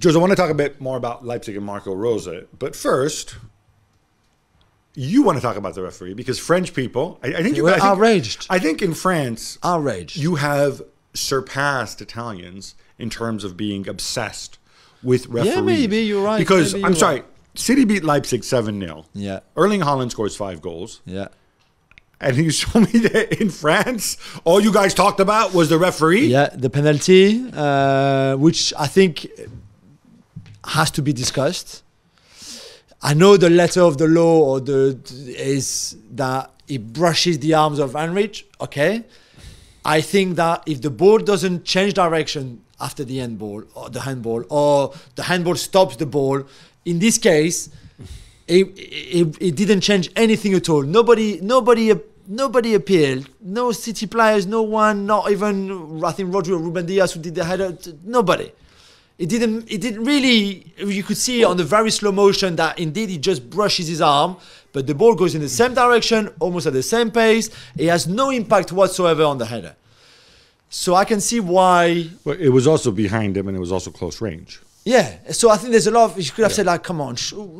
Jose, I want to talk a bit more about Leipzig and Marco Rose. But first, you want to talk about the referee because French people, I think We're outraged. I think in France, Outraged. you have surpassed Italians in terms of being obsessed with referees. Yeah, maybe you're right. Because, Maybe I'm you're sorry, right. City beat Leipzig 7-0. Yeah. Erling Haaland scores 5 goals. Yeah. And you told me that in France, all you guys talked about was the referee? Yeah, the penalty, which I think has to be discussed. I know the letter of the law is that it brushes the arms of Heinrich. Okay. I think that if the ball doesn't change direction after the handball, or the handball stops the ball, in this case, it didn't change anything at all. Nobody appealed. No City players, no one, not even, I think, Rodri or Ruben Diaz who did the header. Nobody. It didn't really, you could see on the very slow motion that indeed he just brushes his arm, but the ball goes in the same direction, almost at the same pace. It has no impact whatsoever on the header. So I can see why. But it was also behind him and it was also close range. Yeah, so I think there's a lot of, you could have said like, come on,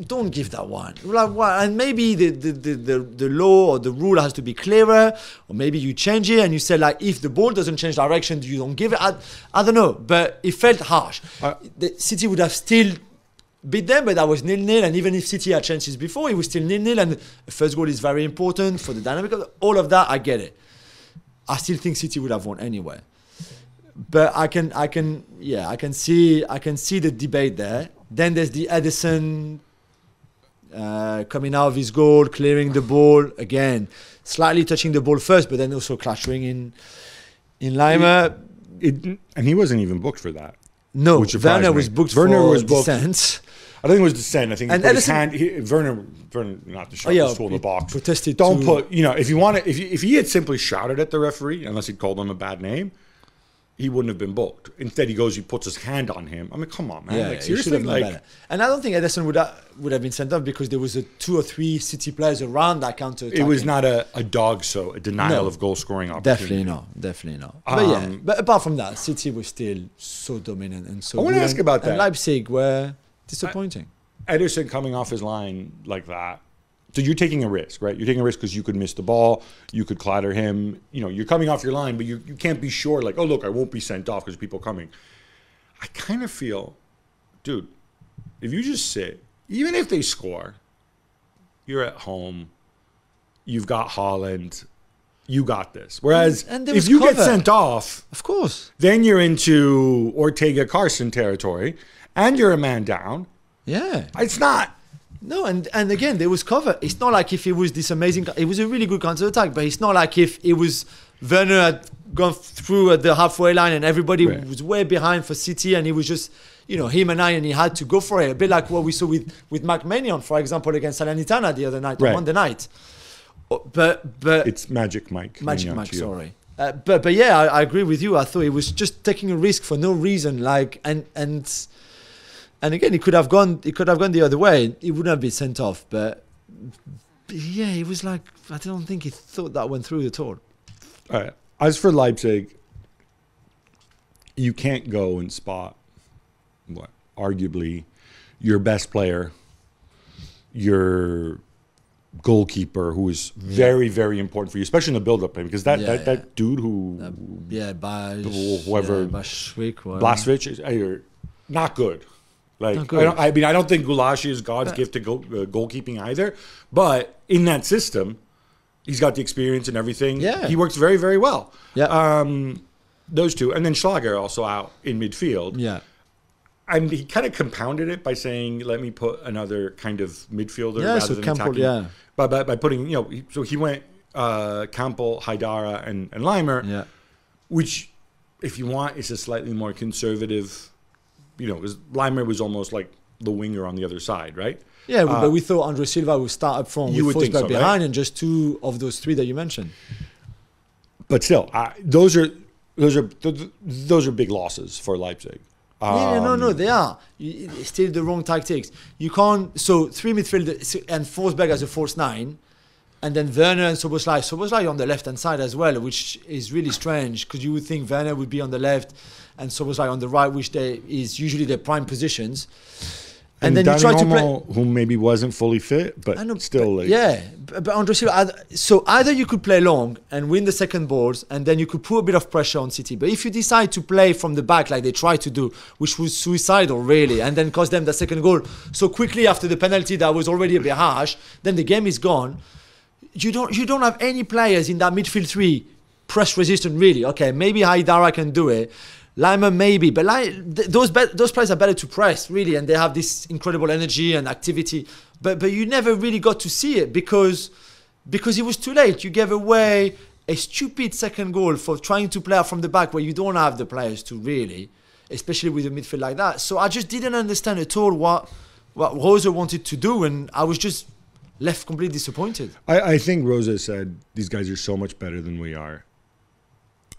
don't give that one. Like, why? And maybe the law or the rule has to be clearer, or maybe you change it and you say like, if the ball doesn't change direction, you don't give it. I don't know, but it felt harsh. The City would have still beat them, but that was 0-0. And even if City had chances before, it was still 0-0. And the first goal is very important for the dynamic of all of that. I get it. I still think City would have won anyway. But I can see the debate there. Then there's the Edison coming out of his goal, clearing the ball again, slightly touching the ball first, but then also clashing in Leimer. And he wasn't even booked for that. No, Werner was booked for dissent. I think it was dissent. I think he and put Edison, his hand. Werner, not the sharpest tool in the box. Protested. Don't put. If you want to, if he had simply shouted at the referee, unless he'd called him a bad name, he wouldn't have been booked. Instead, he puts his hand on him. I mean, come on, man. Yeah, seriously, better. And I don't think Edison would have been sent off because there was 2 or 3 City players around that counter. It was not a denial of goal scoring opportunity. Definitely not. But apart from that, City was still so dominant and so. I want to ask about that. And Leipzig were disappointing. Edison coming off his line like that. So you're taking a risk, right? You're taking a risk because you could miss the ball, you could clatter him. You're coming off your line, but you can't be sure, like, oh, look, I won't be sent off because people coming. I kind of feel, dude, if you just sit, even if they score, you're at home, you've got Haaland, you got this. Whereas if you get sent off, of course, then you're into Ortega-Carson territory and you're a man down. Yeah. It's not. No, and again, there was cover. It's not like if it was this amazing... It was a really good counter-attack, but it's not like if it was Werner had gone through at the halfway line and everybody was way behind for City and it was just, him and he had to go for it. A bit like what we saw with McMahon, for example, against Salernitana the other night, on Monday night. But it's Magic Mike. Magic Mike, sorry. But yeah, I agree with you. I thought it was just taking a risk for no reason, And again, it could have gone the other way. It wouldn't have been sent off. But yeah, it was like, I don't think he thought that went through at all. All right. As for Leipzig, you can't go and spot arguably your best player, your goalkeeper, who is very, very important for you, especially in the build-up play, because that dude who Blasvich is not good. I don't think Goulash is God's gift to goalkeeping either. But in that system, he's got the experience and everything. Yeah. He works very, very well. Yeah. Those two. And then Schlager also out in midfield. Yeah. And he kind of compounded it by saying, let me put another kind of midfielder rather than Campbell, attacking. By putting, so he went Campbell, Haidara, and Leimer, which, if you want, is a slightly more conservative... because Leimer was almost like the winger on the other side, right? Yeah, but we thought Andre Silva would start up front with Forsberg behind, right? And just 2 of those 3 that you mentioned. But still, those are big losses for Leipzig. They are. It's still the wrong tactics. You can't. So 3 midfielders and Forsberg as a false 9. And then Werner and Szoboszlai on the left-hand side as well, which is really strange because you would think Werner would be on the left and Szoboszlai on the right, which is usually their prime positions. And then you try to play, who maybe wasn't fully fit, but still. But Andre Silva. So either you could play long and win the second balls, and then you could put a bit of pressure on City. But if you decide to play from the back like they tried to do, which was suicidal really, and then cost them the second goal so quickly after the penalty that was already a bit harsh, then the game is gone. You don't have any players in that midfield three press resistant really. Okay, maybe Haidara can do it. Lima maybe, but those players are better to press really, and they have this incredible energy and activity. But you never really got to see it because it was too late. You gave away a stupid second goal for trying to play out from the back where you don't have the players to really, especially with a midfield like that. So I just didn't understand at all what Rosa wanted to do, and I was just left completely disappointed. I think Rosa said these guys are so much better than we are.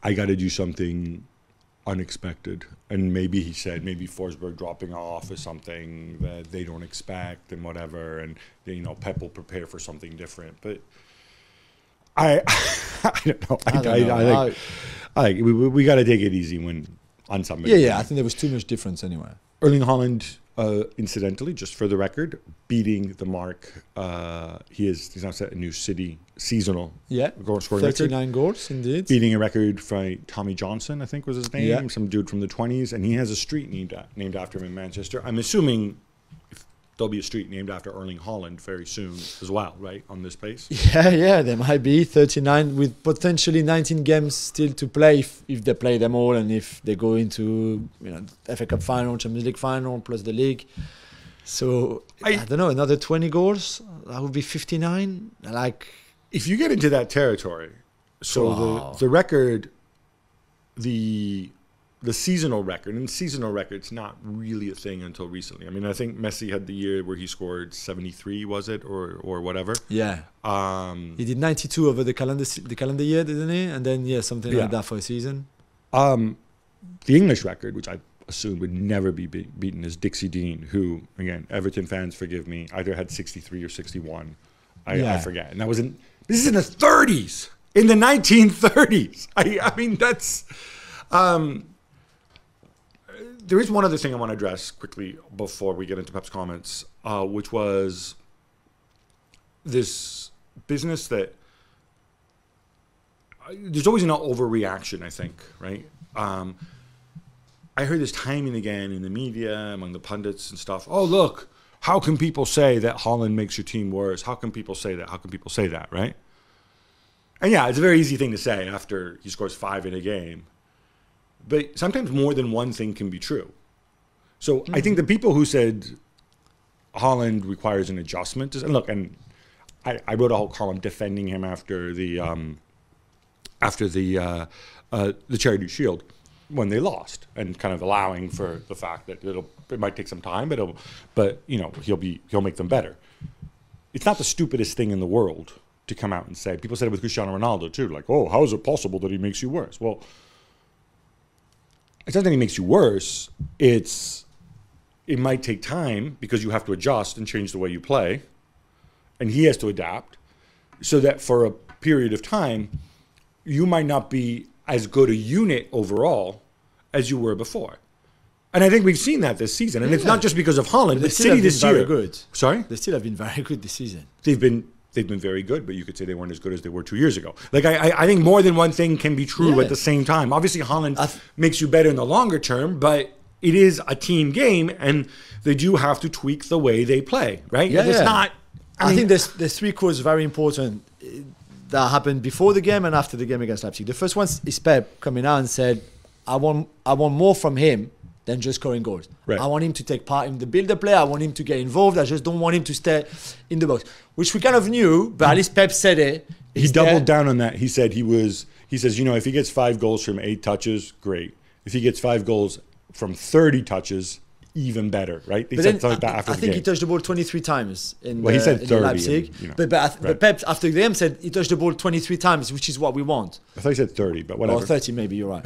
I got to do something unexpected, and maybe he said maybe Forsberg dropping off is something that they don't expect and whatever, and Pep will prepare for something different. But I don't know. I think we got to take it easy when on somebody. Yeah. I think there was too much difference anyway. Erling Haaland, incidentally, just for the record, beating the mark. He's now set a new City seasonal scoring 39 record. goals indeed. Beating a record by Tommy Johnson, I think was his name, some dude from the 20s, and he has a street named after him in Manchester. I'm assuming there'll be a street named after Erling Haaland very soon as well, right, on this pace? Yeah, there might be 39 with potentially 19 games still to play if they play them all, and if they go into FA Cup final, Champions League final, plus the league. So I don't know, another 20 goals, that would be 59. If you get into that territory, the record, the seasonal record, and seasonal record's not really a thing until recently. I mean, I think Messi had the year where he scored 73, was it, or whatever? Yeah. He did 92 over the calendar year, didn't he? And then something like that for a season. The English record, which I assume would never be beaten, is Dixie Dean, who, again, Everton fans forgive me, either had 63 or 61. I forget. And this is in the 30s, in the 1930s. I mean, that's. There is one other thing I want to address quickly before we get into Pep's comments, which was this business that there's always an overreaction, I think, right? I heard this time and again in the media, among the pundits and stuff. Oh, look, how can people say that Haaland makes your team worse? How can people say that? How can people say that, right? And yeah, it's a very easy thing to say after he scores 5 in a game. But sometimes more than one thing can be true. So I think the people who said Haaland requires an adjustment, and look, and I wrote a whole column defending him after the Charity Shield when they lost, and kind of allowing for the fact that it might take some time, but he'll make them better. It's not the stupidest thing in the world to come out and say. People said it with Cristiano Ronaldo too, like, oh, how is it possible that he makes you worse? Well, it's not that he makes you worse. It might take time because you have to adjust and change the way you play, and he has to adapt, so that for a period of time, you might not be as good a unit overall as you were before. And I think we've seen that this season. And it's not just because of Haaland, but City this year. Very good. Sorry? They still have been very good this season. They've been very good, but you could say they weren't as good as they were 2 years ago. Like I think more than one thing can be true at the same time. Obviously, Haaland makes you better in the longer term, but it is a team game, and they do have to tweak the way they play, right? Yeah, it's not. I think there's 3 quotes very important that happened before the game and after the game against Leipzig. The first one is Pep coming out and said, "I want more from him than just scoring goals. Right. I want him to take part in the build-up play. I want him to get involved. I just don't want him to stay in the box," which we kind of knew, but at least Pep said it. He doubled down on that. He said he says, if he gets 5 goals from 8 touches, great. If he gets 5 goals from 30 touches, even better, right? He said something like that after the game. I think he touched the ball 23 times in he said 30 Leipzig. But Pep, after the game, said he touched the ball 23 times, which is what we want. I thought he said 30, but whatever. Or 30 maybe, you're right.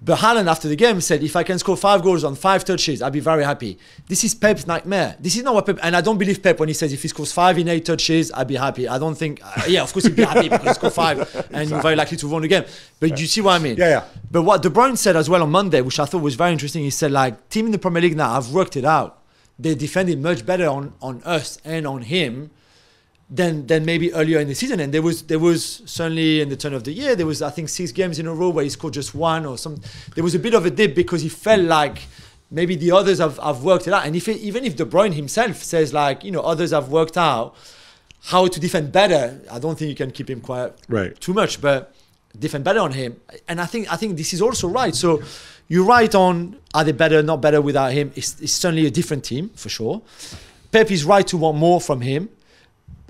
But Haaland, after the game, said, if I can score 5 goals on 5 touches, I'll be very happy. This is Pep's nightmare. This is not what Pep... And I don't believe Pep when he says if he scores 5 in 8 touches, I'll be happy. I don't think... yeah, of course he'd be happy because he scored 5 and you're very likely to win the game. But you see what I mean? Yeah. But what De Bruyne said as well on Monday, which I thought was very interesting, he said, like, team in the Premier League now have worked it out. They defended much better on us and on him than maybe earlier in the season. And there was certainly in the turn of the year, there was, I think, 6 games in a row where he scored just 1 or some. There was a bit of a dip because he felt like maybe the others have worked it out. And even if De Bruyne himself says, like, others have worked out how to defend better, I don't think you can keep him quiet too much, but defend better on him. And I think this is also right. So you're right on, are they better, not better without him? It's certainly a different team, for sure. Pep is right to want more from him.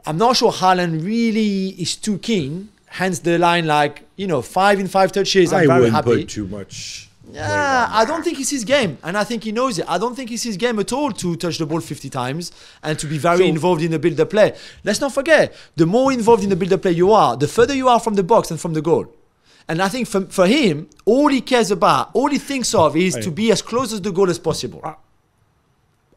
I'm not sure Haaland really is too keen. Hence the line, like, 5 in 5 touches. I'm very happy. Put too much. Yeah, I don't think it's his game, and I think he knows it. I don't think it's his game at all to touch the ball 50 times and to be very involved in the build-up play. Let's not forget, the more involved in the build-up play you are, the further you are from the box and from the goal. And I think for him, all he cares about, all he thinks of is to be as close as the goal as possible.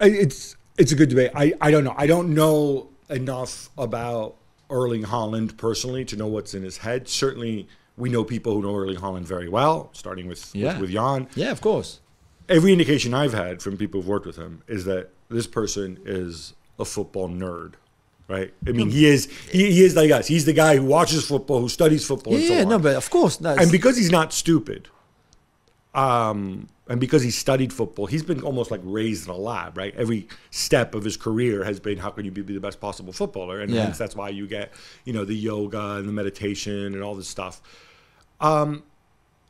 It's a good debate. I don't know. I don't know enough about Erling Haaland personally to know what's in his head. Certainly, we know people who know Erling Haaland very well, starting with Jan. Yeah, of course. Every indication I've had from people who've worked with him is that this person is a football nerd, right? I mean, he is like us. He's the guy who watches football, who studies football, and so on. Yeah, no, but of course. And because he's not stupid, and because he studied football, he's been almost like raised in a lab, right? Every step of his career has been, how can you be the best possible footballer? And hence that's why you get, the yoga and the meditation and all this stuff. I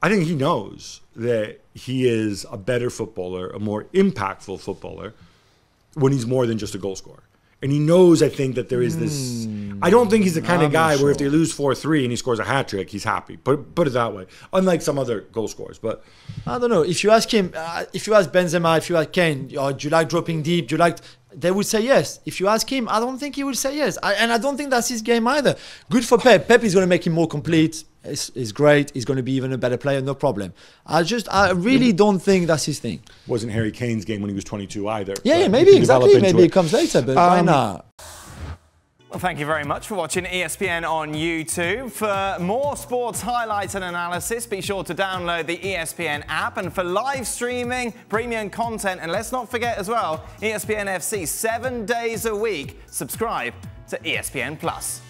think he knows that he is a better footballer, a more impactful footballer when he's more than just a goal scorer. And he knows, I think, that there is this... I don't think he's the kind of guy where if they lose 4-3 and he scores a hat-trick, he's happy. Put it that way. Unlike some other goal scorers. But I don't know. If you ask him, if you ask Benzema, if you ask Kane, do you like dropping deep? They would say yes. If you ask him, I don't think he would say yes. And I don't think that's his game either. Good for Pep. Pep is going to make him more complete. It's great. He's going to be even a better player, no problem. I really don't think that's his thing. Wasn't Harry Kane's game when he was 22 either. Yeah, maybe, exactly. Maybe it comes later, but why not? Well, thank you very much for watching ESPN on YouTube. For more sports highlights and analysis, be sure to download the ESPN app. And for live streaming, premium content, and let's not forget as well, ESPN FC 7 days a week. Subscribe to ESPN Plus.